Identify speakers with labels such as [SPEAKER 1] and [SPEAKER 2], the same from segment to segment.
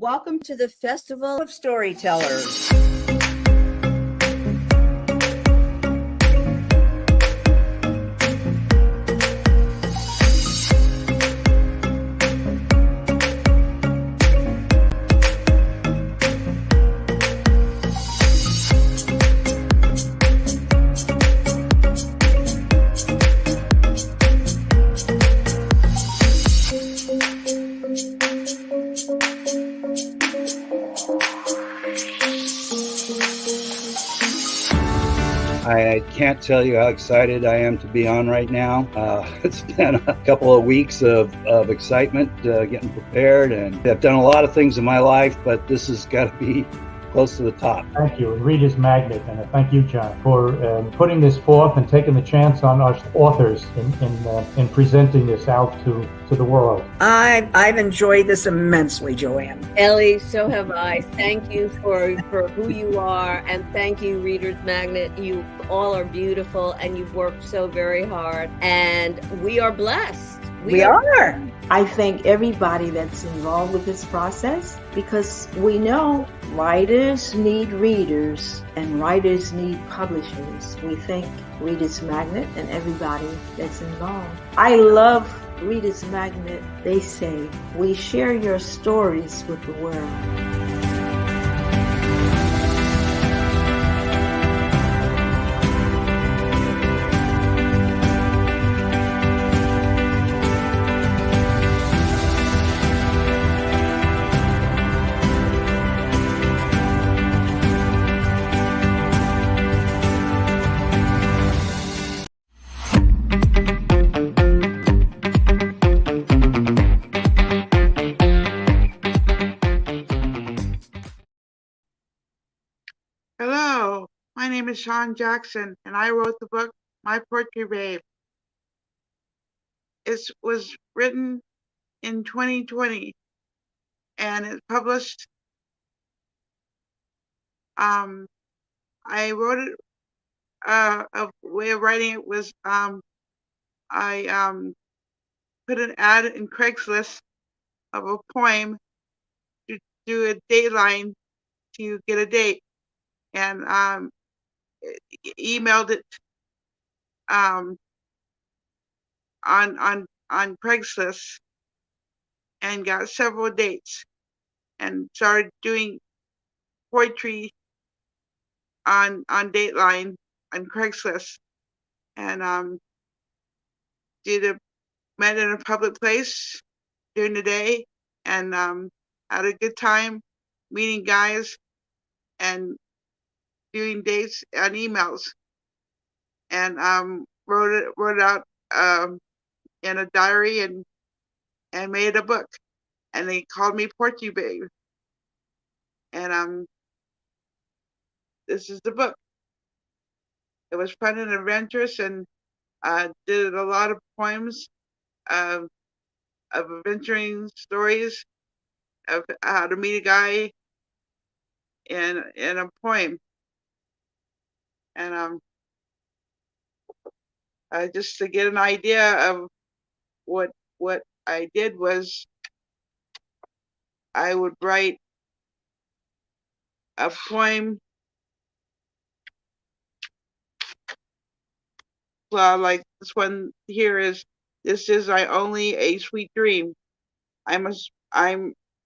[SPEAKER 1] welcome to the Festival of Storytellers.
[SPEAKER 2] I can't tell you how excited I am to be on right now. It's been a couple of weeks of excitement, getting prepared, and I've done a lot of things in my life, but this has got to be close to the top.
[SPEAKER 3] Thank you, Reader's Magnet, and thank you, John, for putting this forth and taking the chance on our authors in presenting this out to the world.
[SPEAKER 1] I've enjoyed this immensely, Joanne.
[SPEAKER 4] Ellie, so have I. Thank you for who you are, and thank you, Reader's Magnet. You all are beautiful, and you've worked so very hard, and we are blessed.
[SPEAKER 1] We are.
[SPEAKER 5] I thank everybody that's involved with this process, because we know writers need readers and writers need publishers. We thank Reader's Magnet and everybody that's involved. I love Reader's Magnet. They say, we share your stories with the world.
[SPEAKER 6] Hello, my name is Shawn Jackson, and I wrote the book My Poetry Babe. It was written in 2020, and it's published. I wrote it. A way of writing it was I put an ad in Craigslist of a poem to do a dateline to get a date, and emailed it on Craigslist, and got several dates, and started doing poetry on Dateline on Craigslist, and met in a public place during the day, and had a good time meeting guys and doing dates on emails, and wrote it out in a diary, and made a book, and they called me Poetry Babe, and this is the book. It was fun and adventurous, and did a lot of poems of adventuring stories of how to meet a guy in a poem, and just to get an idea of what I did was I would write a poem. Well, like this one here is, this is I only a sweet dream. I'm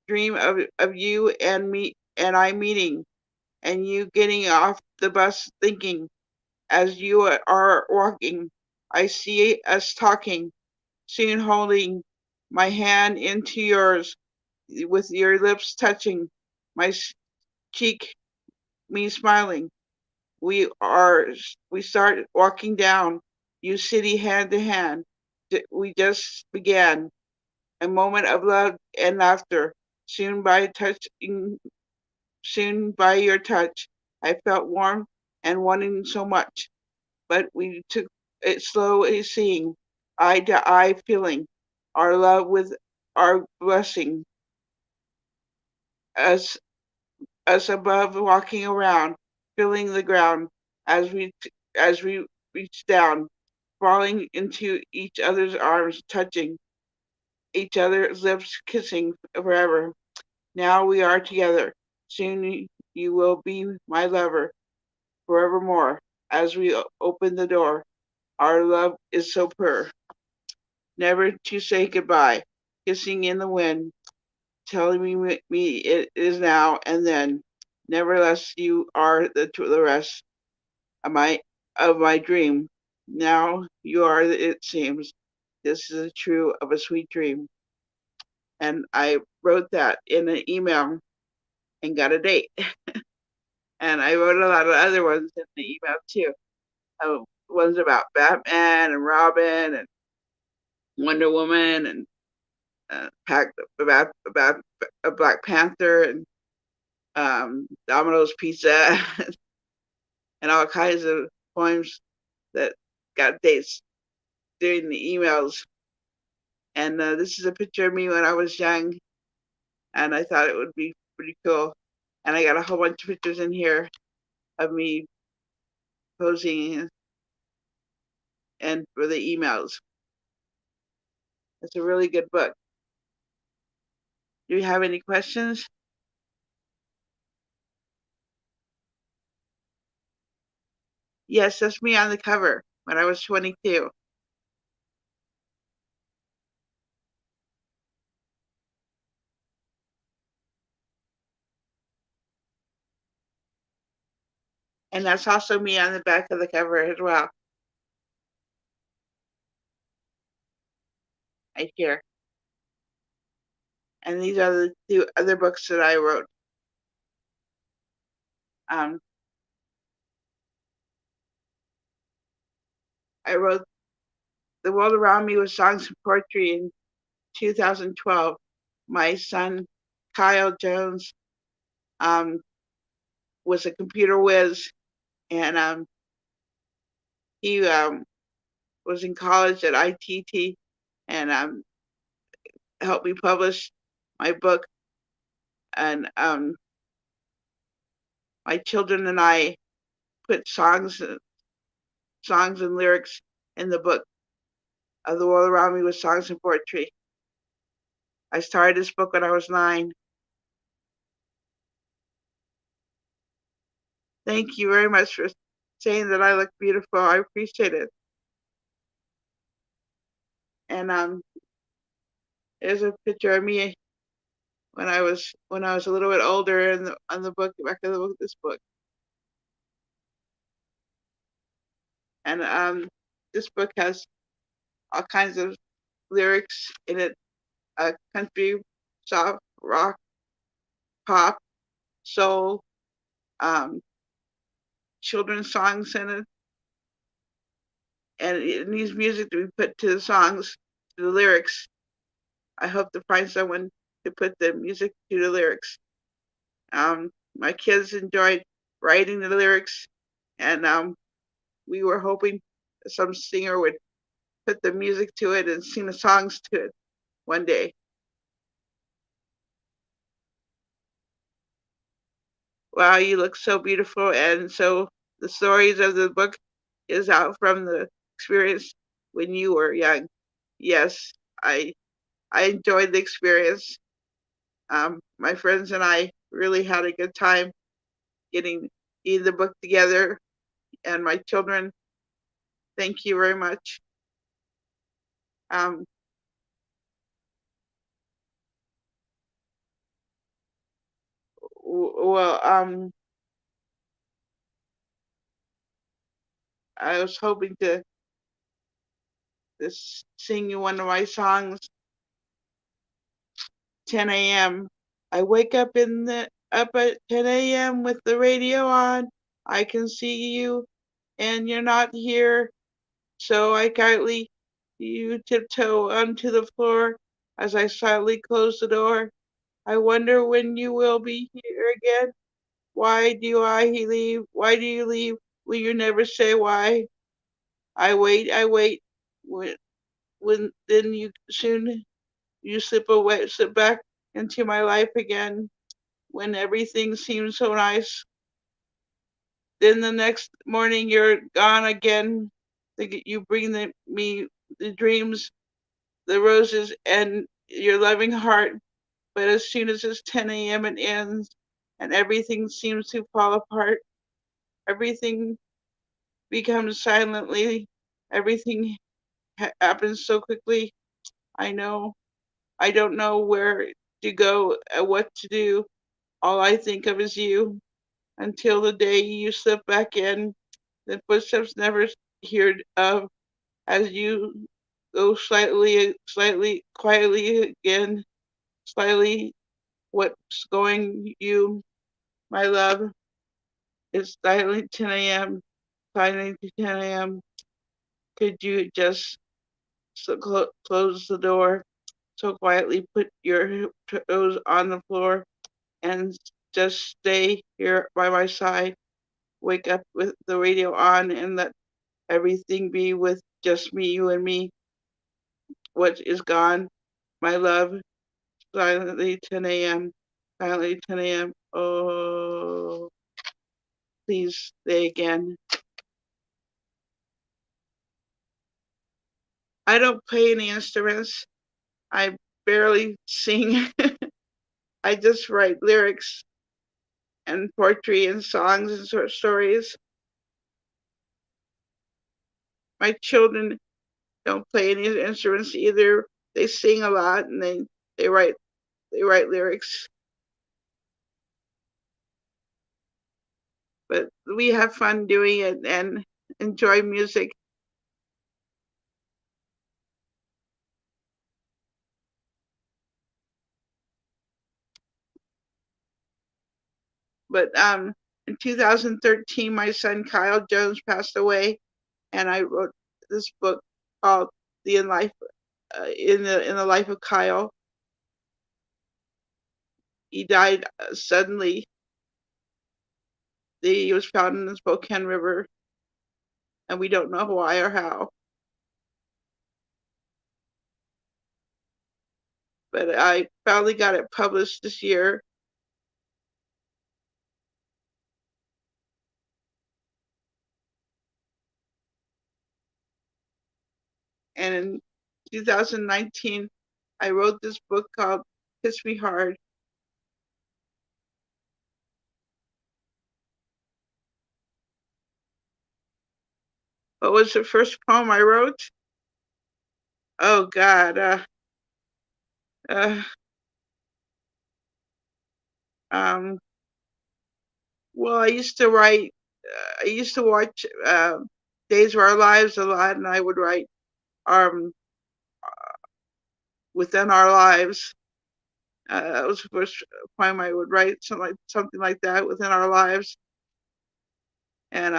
[SPEAKER 6] dream of you and me, and I meeting, and you getting off the bus thinking, as you are walking, I see us talking, soon holding my hand into yours, with your lips touching my cheek, me smiling. We start walking down, you city hand to hand. We just began a moment of love and laughter. Soon by your touch, I felt warm and wanting so much. But we took it slowly, seeing eye to eye, feeling our love with our blessing. Us above, walking around, feeling the ground as we reach down, falling into each other's arms, touching each other's lips, kissing forever. Now we are together. Soon you will be my lover forevermore. As we open the door, our love is so pure. Never to say goodbye, kissing in the wind, telling me it is now and then. Nevertheless, you are the rest of my dream. Now you are, it seems. This is true of a sweet dream. And I wrote that in an email and got a date. And I wrote a lot of other ones in the email too. Ones about Batman and Robin and Wonder Woman and about a Black Panther and Domino's Pizza and all kinds of poems that got dates during the emails. And this is a picture of me when I was young, and I thought it would be pretty cool. And I got a whole bunch of pictures in here of me posing and for the emails. It's a really good book. Do you have any questions? Yes, that's me on the cover when I was 22. And that's also me on the back of the cover as well, right here. And these are the two other books that I wrote. I wrote The World Around Me with Songs and Poetry in 2012. My son, Kyle Jones, was a computer whiz, and he was in college at ITT and helped me publish my book. And my children and I put songs and lyrics in the book of The World Around Me with Songs and Poetry. I started this book when I was 9. Thank you very much for saying that I look beautiful. I appreciate it. And there's a picture of me when I was a little bit older in on the book, back of the book, this book. And this book has all kinds of lyrics in it: country, soft, rock, pop, soul, children's songs in it, and it needs music to be put to the songs, to the lyrics. I hope to find someone to put the music to the lyrics. My kids enjoyed writing the lyrics, and we were hoping some singer would put the music to it and sing the songs to it one day. Wow, you look so beautiful. And so the stories of the book is out from the experience when you were young. Yes, I enjoyed the experience. My friends and I really had a good time getting the book together, and my children, thank you very much. Well, I was hoping to sing you one of my songs, 10 a.m. I wake up up at 10 a.m. with the radio on. I can see you and you're not here. So I quietly you tiptoe onto the floor as I silently close the door. I wonder when you will be here again. Why do I leave? Why do you leave? Will you never say why? I wait. When then you soon you slip back into my life again. When everything seems so nice, then the next morning you're gone again. You bring me the dreams, the roses, and your loving heart. but as soon as it's 10 a.m. it ends, and everything seems to fall apart. Everything becomes silently. Everything happens so quickly. I know. I don't know where to go, what to do. All I think of is you. Until the day you slip back in, the footsteps never heard of, as you go slightly, quietly again, slightly. What's going you, my love? It's silently 10 a.m. Silently 10 a.m. Could you just close the door so quietly, put your toes on the floor, and just stay here by my side? Wake up with the radio on and let everything be with just me, you and me. What is gone, my love? Silently 10 a.m. Silently 10 a.m. Oh, please stay again. I don't play any instruments. I barely sing. I just write lyrics and poetry and songs and short stories. My children don't play any instruments either. They sing a lot and they write lyrics. But we have fun doing it and enjoy music. But in 2013, my son Kyle Jones passed away, and I wrote this book called "The in Life in the Life of Kyle." He died suddenly. He was found in the Spokane River, and we don't know why or how. But I finally got it published this year. And in 2019, I wrote this book called Kiss Me Hard. What was the first poem I wrote? Oh God. Uh, um, well, I used to write, I used to watch Days of Our Lives a lot, and I would write um, Within Our Lives. That was the first poem I would write, something like that, Within Our Lives. And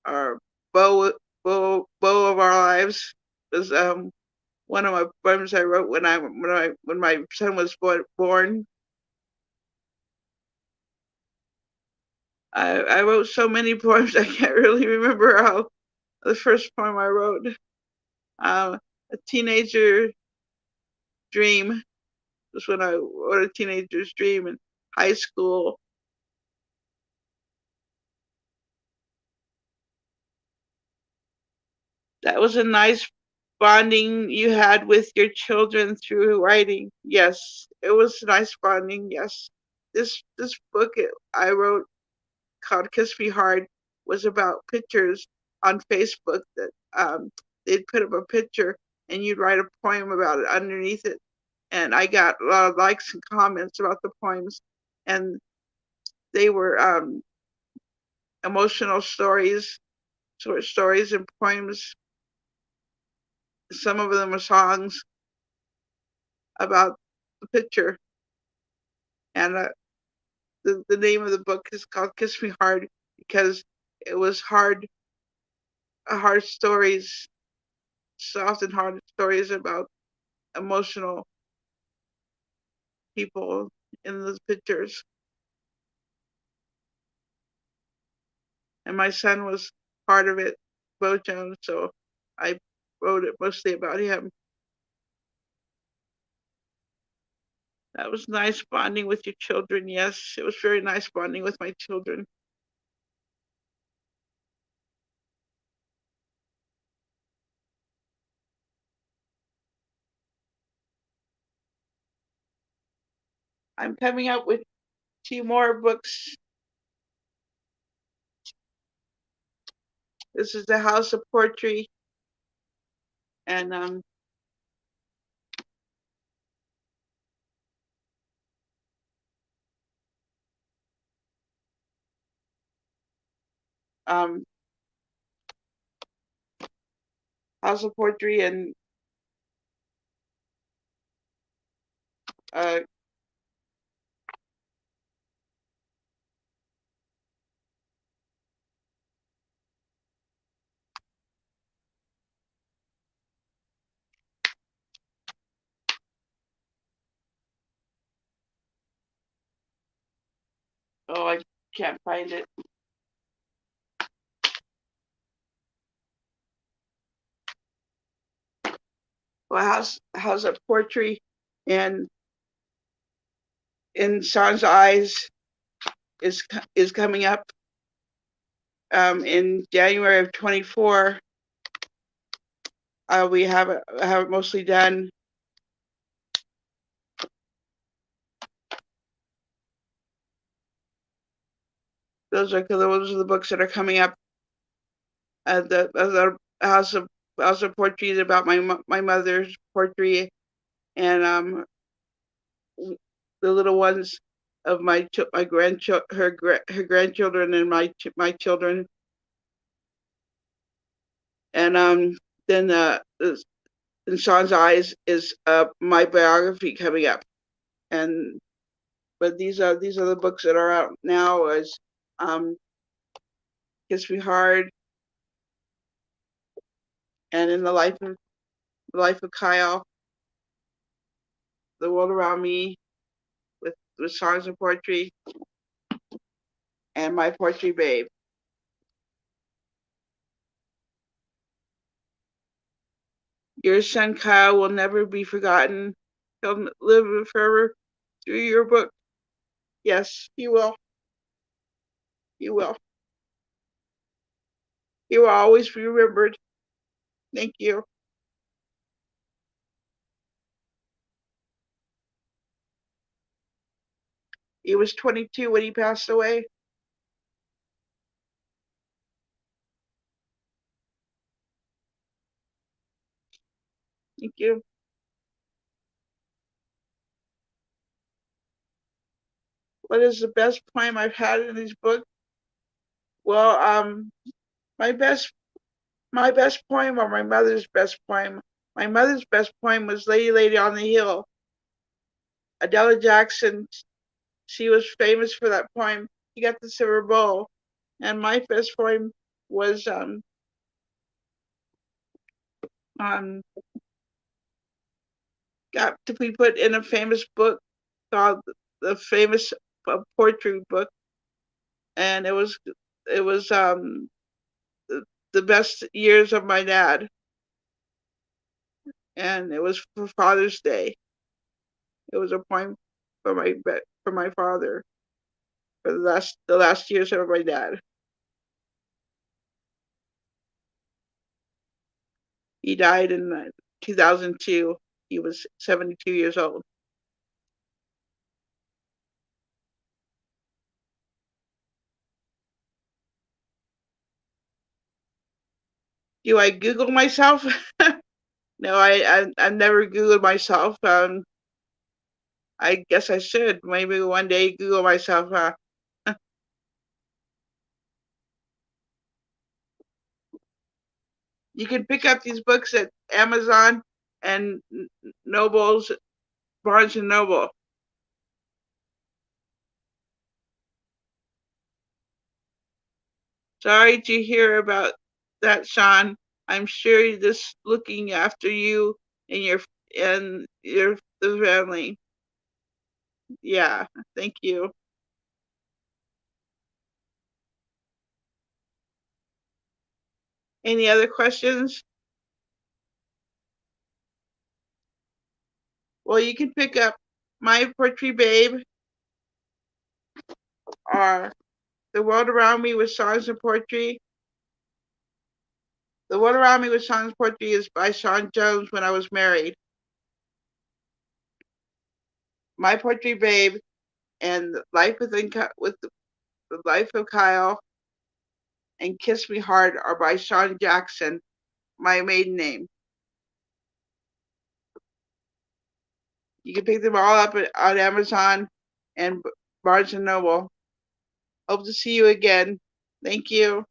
[SPEAKER 6] our Bow of Our Lives was one of my poems I wrote when my son was born. I wrote so many poems I can't really remember how the first poem I wrote. A Teenager Dream was when I wrote A Teenager's Dream in high school. That was a nice bonding you had with your children through writing. Yes, it was nice bonding. Yes, this book I wrote called Kiss Me Hard was about pictures on Facebook that they'd put up a picture and you'd write a poem about it underneath it. And I got a lot of likes and comments about the poems, and they were emotional stories, short stories and poems. Some of them were songs about the picture. And the name of the book is called Kiss Me Hard because it was hard stories, soft and hard stories about emotional people in those pictures. And my son was part of it, Bo Jones, so I wrote it mostly about him. That was nice bonding with your children. Yes, it was very nice bonding with my children. I'm coming up with 2 more books. This is the House of Poetry, and um, House of Poetry, and uh, oh, I can't find it. Well, House of Poetry, and In Shawn's Eyes is coming up in January of 24. We have it mostly done. Those are the books that are coming up. The House of Poetry is about my mother's poetry, and the little ones of my grandchildren, and my children, and then In Shawn's Eyes is my biography coming up, and but these are the books that are out now. As Kiss Me Hard, and In the Life of Kyle, The World Around Me, with songs and poetry, and My Poetry Babe. Your son Kyle will never be forgotten. He'll live forever through your book. Yes, he will. He will. He will always be remembered. Thank you. He was 22 when he passed away. Thank you. What is the best poem I've had in these books? Well, my best poem, or my mother's best poem. My mother's best poem was Lady, Lady on the Hill. Adela Jackson, she was famous for that poem. She got the silver bowl. And my best poem was got to be put in a famous book called the famous poetry book, and it was the best years of my dad, and it was for Father's Day. It was a poem for my father, for the last years of my dad. He died in 2002. He was 72 years old. Do I Google myself? No, I've never Googled myself. I guess I should. Maybe one day Google myself. You can pick up these books at Amazon and Noble's, Barnes and Noble. Sorry to hear about that, Shawn. I'm sure this looking after you and your the family. Yeah, thank you. Any other questions? Well, you can pick up My Poetry Babe, or The World Around Me with Songs and Poetry. The World Around Me with Songs and Poetry is by Shawn Jones, When I Was Married. My Poetry Babe and the Life of Kyle and Kiss Me Hard are by Shawn Jackson, my maiden name. You can pick them all up on Amazon and Barnes and Noble. Hope to see you again. Thank you.